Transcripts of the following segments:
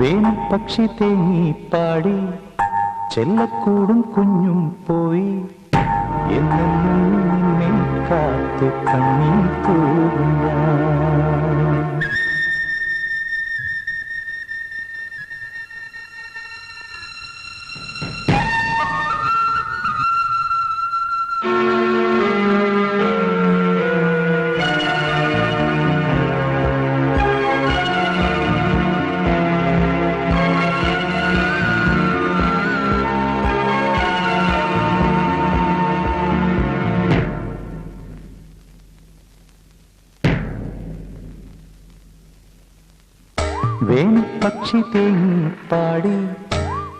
വേനൽ പക്ഷി തേങ്ങി പാടി ചെല്ലക്കൂടും കുഞ്ഞും പോയി എന്നെന്നും നിന്നെ കാത്തു കണ്ണീർ തൂകും ഞാൻ. വേനൽ പക്ഷി തേങ്ങി പാടി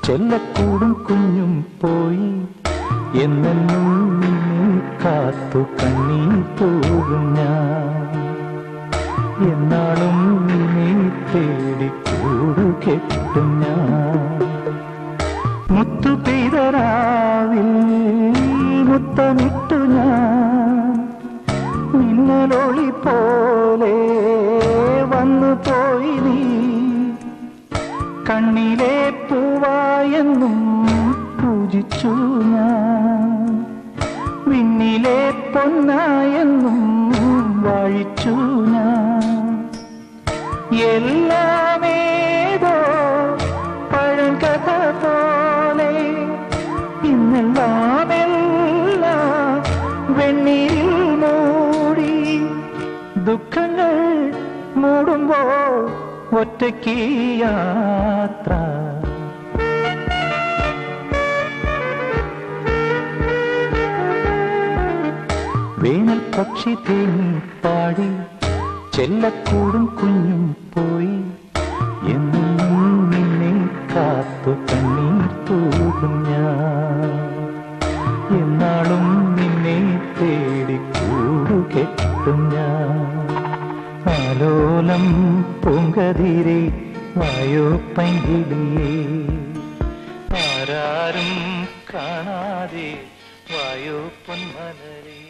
ചെല്ലക്കൂടും കുഞ്ഞും പോയി എന്നെന്നും നിന്നെ കാത്തു കണ്ണീർ തൂകും ഞാൻ. എന്നാളും നിന്നെ തേടി കൂടു കെട്ടും ഞാൻ. മുത്തു പെയ്തരാവിൽ മുത്തമിട്ടു ഞാൻ മിന്നലൊളി പോലെ വന്നു പോയി നീ. കണ്ണിലെ പൂവായെന്നും പൂജിച്ചു ഞാൻ. വിണ്ണിലെ പൊന്നായെന്നും വാഴിച്ചു ഞാൻ. എല്ലാമേതോ പഴങ്കഥ പോലെ ഇന്നെല്ലാമെല്ലാം വെണ്ണീരിൽ മൂടി. ദുഃഖങ്ങൾ മൂടുമ്പോൾ ഒറ്റയ്ക്ക് യാത്ര. വേനൽ പക്ഷി തേങ്ങി പാടി ചെല്ലക്കൂടും കുഞ്ഞും പോയി എന്നും നിന്നെ കാത്തു കണ്ണീർ തൂകും ഞാൻ. എന്നാളും നിന്നെ തേടി കൂടു കെട്ടും ഞാൻ. ആലോലം പൂങ്കതിരെ വായോ പൈങ്കിളിയേ, ആരാരും കാണാതെ വായോ പൊന്മലരേ.